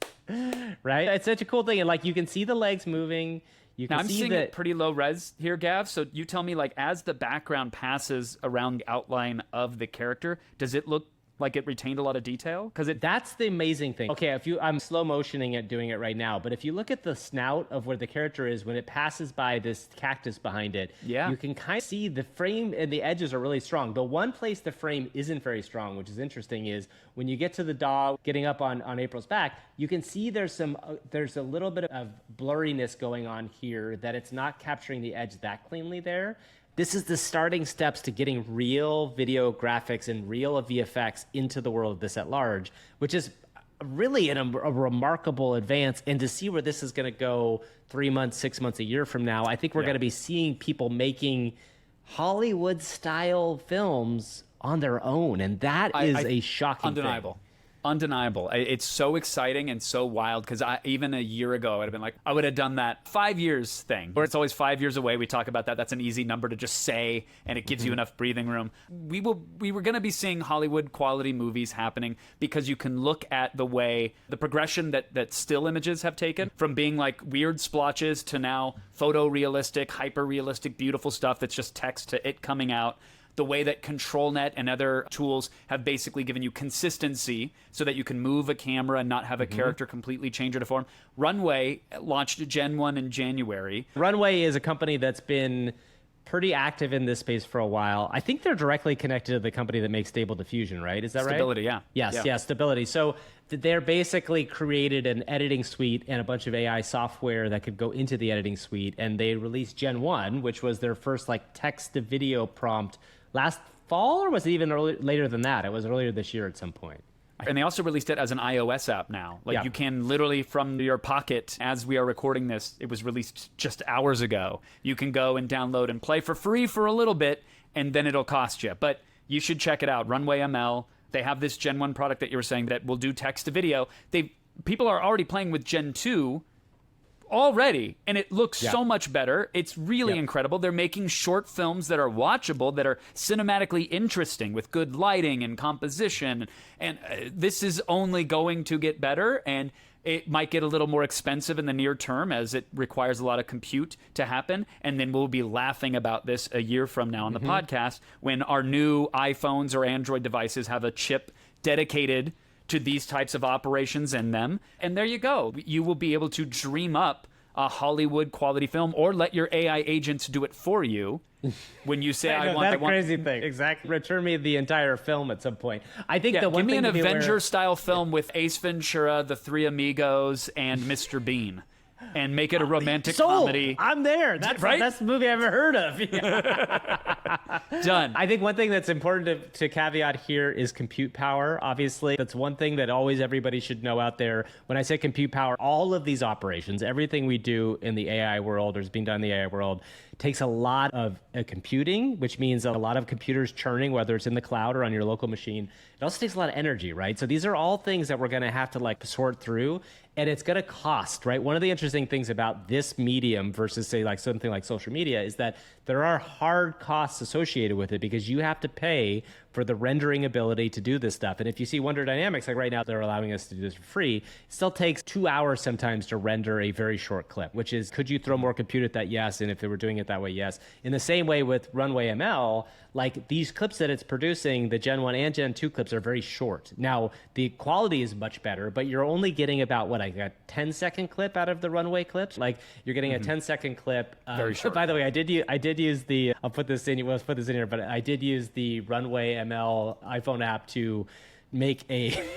right? It's such a cool thing, and like you can see the legs moving. You can now, I'm see seeing that it pretty low res here, Gav. So you tell me, like, as the background passes around the outline of the character, does it look like it retained a lot of detail? Because that's the amazing thing. Okay, I'm slow motioning it, doing it right now, but if you look at the snout of where the character is when it passes by this cactus behind it, you can kind of see the frame and the edges are really strong. The one place the frame isn't very strong, which is interesting, is when you get to the dog getting up on April's back, you can see there's a little bit of blurriness going on here, that it's not capturing the edge that cleanly there. This is the starting steps to getting real video graphics and real VFX into the world of this at large, which is really a remarkable advance. And to see where this is going to go 3 months, 6 months, a year from now, I think we're going to be seeing people making Hollywood-style films on their own, and that is a shocking thing. Undeniable. It's so exciting and so wild, because even a year ago, I would have been like, I would have done that 5 years thing, where it's always 5 years away. We talk about that. That's an easy number to just say, and it gives you enough breathing room. We were going to be seeing Hollywood quality movies happening, because you can look at the way, the progression that still images have taken, from being like weird splotches to now photorealistic, hyper-realistic, beautiful stuff that's just text to it coming out. The way that ControlNet and other tools have basically given you consistency so that you can move a camera and not have a character completely change or deform. Runway launched Gen 1 in January. Runway is a company that's been pretty active in this space for a while. I think they're directly connected to the company that makes Stable Diffusion, right? Is that right? Stability, yeah. Yes, yeah, Stability. So they're basically created an editing suite and a bunch of AI software that could go into the editing suite. And they released Gen 1, which was their first like text to video prompt last fall, or was it even later than that? It was earlier this year at some point. And they also released it as an iOS app now. Like you can literally from your pocket, as we are recording this, it was released just hours ago. You can go and download and play for free for a little bit, and then it'll cost you. But you should check it out. Runway ML. They have this Gen 1 product that you were saying that will do text to video. People are already playing with Gen 2 already, and it looks so much better. It's really incredible. They're making short films that are watchable, that are cinematically interesting with good lighting and composition, and this is only going to get better, and it might get a little more expensive in the near term as it requires a lot of compute to happen, and then we'll be laughing about this a year from now on the podcast when our new iPhones or Android devices have a chip dedicated to these types of operations in them. And there you go. You will be able to dream up a Hollywood quality film or let your AI agents do it for you when you say, I want... crazy thing. Exactly. Return me the entire film at some point. I think the one give me thing an to be aware- Avenger-style film with Ace Ventura, the Three Amigos, and Mr. Bean. And make it a romantic comedy. I'm there. That's right? the best movie I've ever heard of. Done. I think one thing that's important to caveat here is compute power. Obviously, that's one thing that always everybody should know out there. When I say compute power, all of these operations, everything we do in the AI world or is being done in the AI world, takes a lot of computing, which means a lot of computers churning, whether it's in the cloud or on your local machine. It also takes a lot of energy, right? So these are all things that we're going to have to like sort through, and it's going to cost, right? One of the interesting things about this medium versus say like something like social media is that there are hard costs associated with it because you have to pay for the rendering ability to do this stuff. And if you see Wonder Dynamics, like right now, they're allowing us to do this for free. It still takes 2 hours sometimes to render a very short clip, which is, could you throw more compute at that? Yes. And if they were doing it that way, yes. In the same way with Runway ML, like these clips that it's producing, the Gen 1 and Gen 2 clips are very short. Now, the quality is much better, but you're only getting about, like a 10-second clip out of the Runway clips. Like you're getting a 10-second clip. Very short. By the way, I did use the, I'll put this in here, but I did use the Runway ML iPhone app to make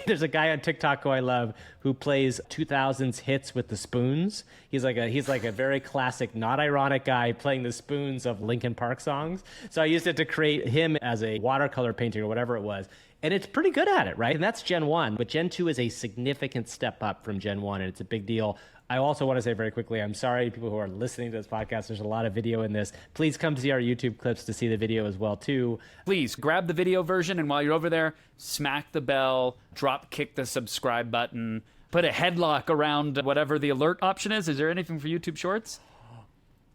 there's a guy on TikTok who I love who plays 2000s hits with the spoons. He's like a very classic, not ironic guy playing the spoons of Linkin Park songs. So I used it to create him as a watercolor painting or whatever it was. And it's pretty good at it, right? And that's Gen 1, but Gen 2 is a significant step up from Gen 1, and it's a big deal. I also want to say very quickly, I'm sorry, people who are listening to this podcast, there's a lot of video in this. Please come see our YouTube clips to see the video as well, too. Please grab the video version, and while you're over there, smack the bell, drop kick the subscribe button, put a headlock around whatever the alert option is. Is there anything for YouTube Shorts?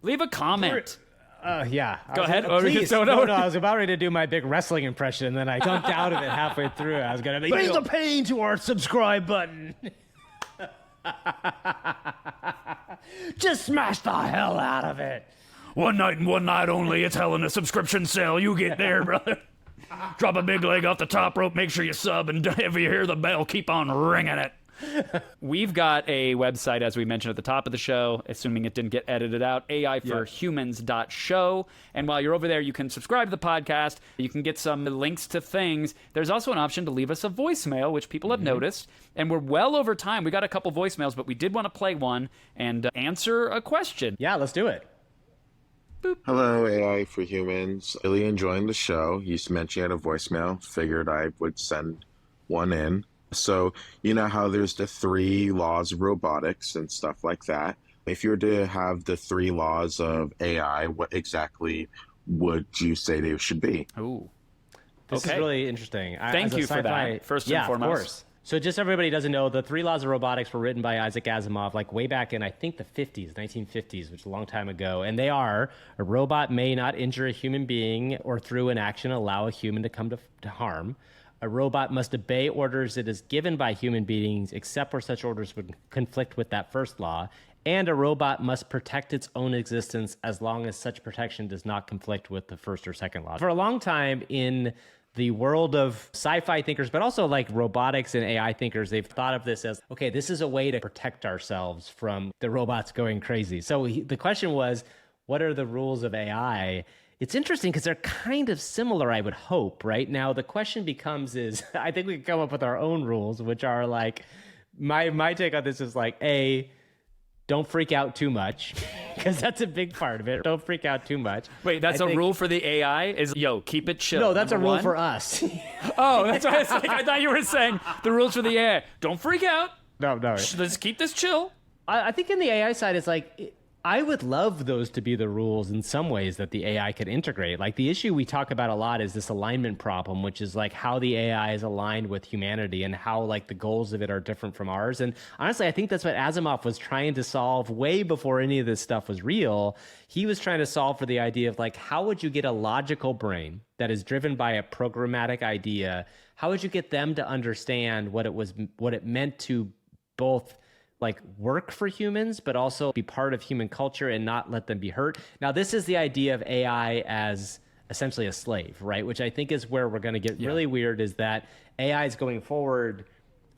Leave a comment. Yeah. Go ahead. Please. No, I was about ready to do my big wrestling impression, and then I jumped out of it halfway through. I was going to bring the pain to our subscribe button. Just smash the hell out of it. One night and one night only. It's hell in a subscription sale. You get there, brother. Drop a big leg off the top rope. Make sure you sub, and if you hear the bell, keep on ringing it. We've got a website, as we mentioned at the top of the show, assuming it didn't get edited out, aiforhumans.show. And while you're over there, you can subscribe to the podcast. You can get some links to things. There's also an option to leave us a voicemail, which people have noticed. And we're well over time. We got a couple voicemails, but we did want to play one and answer a question. Yeah, let's do it. Boop. Hello, AI for Humans. Really enjoying the show. You mentioned you had a voicemail. Figured I would send one in. So, you know how there's the 3 laws of robotics and stuff like that. If you were to have the 3 laws of AI, what exactly would you say they should be? Ooh. This is really interesting. Thank you for that, first and foremost. Of course. So just so everybody doesn't know, the 3 laws of robotics were written by Isaac Asimov, like way back in, I think, the 1950s, which is a long time ago. And they are, a robot may not injure a human being or through an action allow a human to come to harm. A robot must obey orders it is given by human beings, except where such orders would conflict with that first law. And a robot must protect its own existence as long as such protection does not conflict with the first or second law. For a long time in the world of sci-fi thinkers, but also like robotics and AI thinkers, they've thought of this as, okay, this is a way to protect ourselves from the robots going crazy. So the question was, what are the rules of AI? It's interesting because they're kind of similar, I would hope, right? Now, the question becomes is, I think we can come up with our own rules, which are like, my take on this is like, A, don't freak out too much, because that's a big part of it. Don't freak out too much. Wait, that's a rule for the AI? Is, yo, keep it chill. No, that's a rule one? for us. Oh, that's what I was like. I thought you were saying the rules for the AI. Don't freak out. No. Let's keep this chill. I think in the AI side, it's like, I would love those to be the rules in some ways that the AI could integrate. Like the issue we talk about a lot is this alignment problem, which is like how the AI is aligned with humanity and how like the goals of it are different from ours. And honestly, I think that's what Asimov was trying to solve way before any of this stuff was real. He was trying to solve for the idea of like, how would you get a logical brain that is driven by a programmatic idea? How would you get them to understand what it meant to both like work for humans, but also be part of human culture and not let them be hurt. Now, this is the idea of AI as essentially a slave, right? Which I think is where we're going to get really weird, is that AIs going forward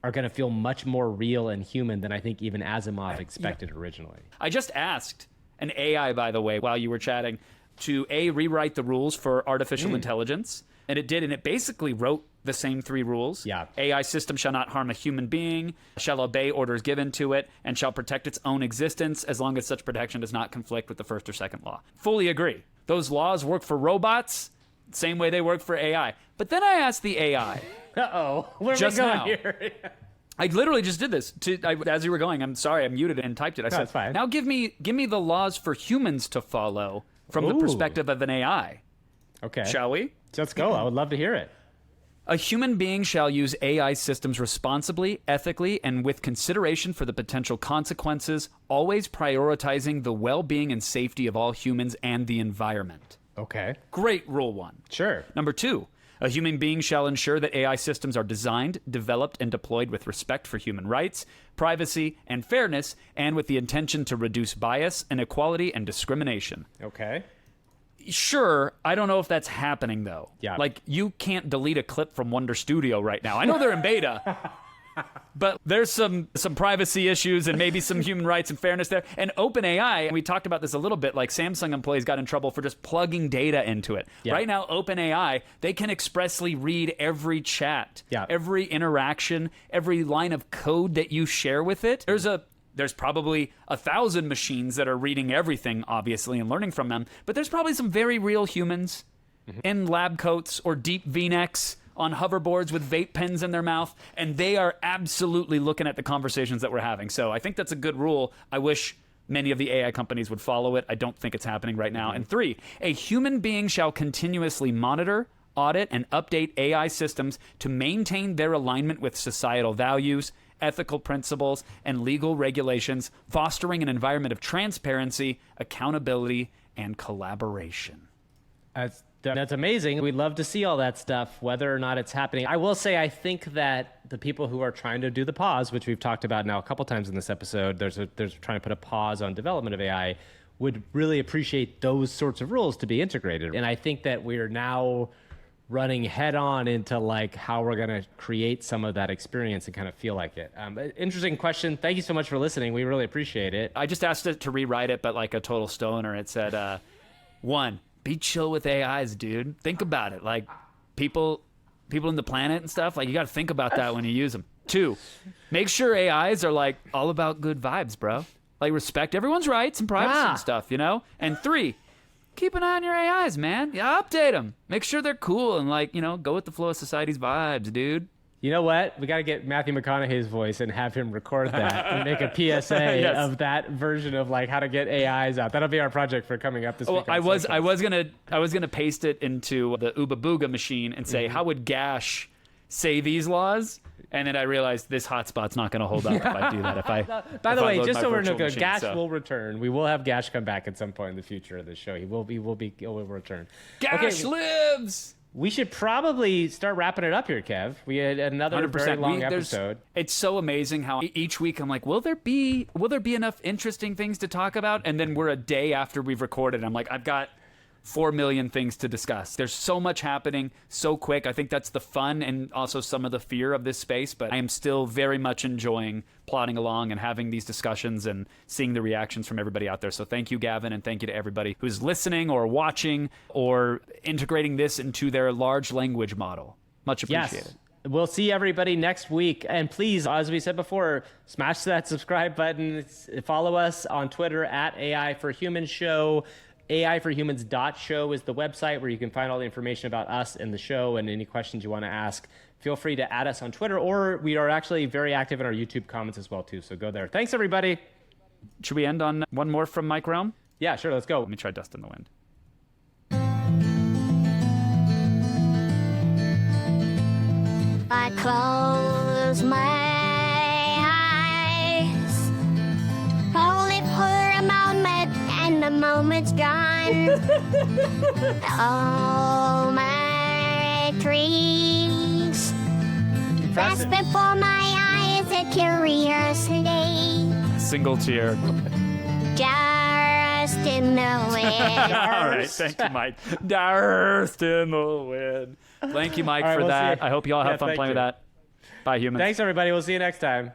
are going to feel much more real and human than I think even Asimov expected originally. I just asked an AI, by the way, while you were chatting, to rewrite the rules for artificial intelligence. And it did, and it basically wrote the same 3 rules. Yeah. AI system shall not harm a human being, shall obey orders given to it, and shall protect its own existence as long as such protection does not conflict with the first or second law. Fully agree. Those laws work for robots, same way they work for AI. But then I asked the AI. Uh-oh. Where are we Just going now. here? I literally just did this as you were going. I'm sorry, I muted it and typed it. I said, it's fine. now give me the laws for humans to follow from the perspective of an AI. Okay. Shall we? Let's go. I would love to hear it. A human being shall use AI systems responsibly, ethically, and with consideration for the potential consequences, always prioritizing the well-being and safety of all humans and the environment. Okay. Great rule 1. Sure. Number 2, a human being shall ensure that AI systems are designed, developed, and deployed with respect for human rights, privacy, and fairness, and with the intention to reduce bias, inequality, and discrimination. Okay. Sure, I don't know if that's happening, though. Yeah. Like, you can't delete a clip from Wonder Studio right now. I know they're in beta, but there's some privacy issues and maybe some human rights and fairness there. And OpenAI, and we talked about this a little bit, like Samsung employees got in trouble for just plugging data into it. Yeah. Right now, OpenAI, they can expressly read every chat, every interaction, every line of code that you share with it. There's probably 1,000 machines that are reading everything, obviously, and learning from them. But there's probably some very real humans in lab coats or deep V-necks on hoverboards with vape pens in their mouth, and they are absolutely looking at the conversations that we're having. So I think that's a good rule. I wish many of the AI companies would follow it. I don't think it's happening right now. And 3, a human being shall continuously monitor, audit, and update AI systems to maintain their alignment with societal values, ethical principles, and legal regulations, fostering an environment of transparency, accountability, and collaboration. That's amazing. We'd love to see all that stuff, whether or not it's happening. I will say, I think that the people who are trying to do the pause, which we've talked about now a couple times in this episode, there's trying to put a pause on development of AI, would really appreciate those sorts of rules to be integrated. And I think that we're now running head on into like how we're going to create some of that experience and kind of feel like it. Interesting question. Thank you so much for listening. We really appreciate it. I just asked it to rewrite it, but like a total stoner. It said, 1, be chill with AIs, dude. Think about it. Like people in the planet and stuff, like you got to think about that when you use them. 2, make sure AIs are like all about good vibes, bro. Like respect everyone's rights and privacy and stuff, you know? And 3, keep an eye on your AIs, man. Yeah, update them. Make sure they're cool and like, you know, go with the flow of society's vibes, dude. You know what? We got to get Matthew McConaughey's voice and have him record that and make a PSA of that version of like how to get AIs out. That'll be our project for coming up this week. I was gonna paste it into the Ooba Booga machine and say, how would Gash say these laws? And then I realized this hotspot's not going to hold up if I do that. By the way, just so we're virtual clear, machine, Gash will return. We will have Gash come back at some point in the future of the show. He will return. Gash lives. We should probably start wrapping it up here, Kev. We had another 100%. very long episode. It's so amazing how each week I'm like, will there be enough interesting things to talk about? And then we're a day after we've recorded. I'm like, I've got 4 million things to discuss. There's so much happening so quick. I think that's the fun and also some of the fear of this space, but I am still very much enjoying plodding along and having these discussions and seeing the reactions from everybody out there. So thank you, Gavin, and thank you to everybody who's listening or watching or integrating this into their large language model. Much appreciated. Yes. We'll see everybody next week. And please, as we said before, smash that subscribe button. Follow us on Twitter at AI for Humans Show. AIforhumans.show is the website where you can find all the information about us and the show and any questions you want to ask. Feel free to add us on Twitter, or we are actually very active in our YouTube comments as well, too. So go there. Thanks, everybody. Should we end on one more from Mike Relm? Yeah, sure. Let's go. Let me try Dust in the Wind. I close my eyes, only for a moment, and the moment's gone. All my dreams flash before my eyes, a curiosity. Single tear. Just in the wind. All right, thank you, Mike. Darst in the wind. Thank you, Mike, All right, for we'll that. see you. I hope you all have Yeah, fun thank playing you. with that. Bye, humans. Thanks, everybody. We'll see you next time.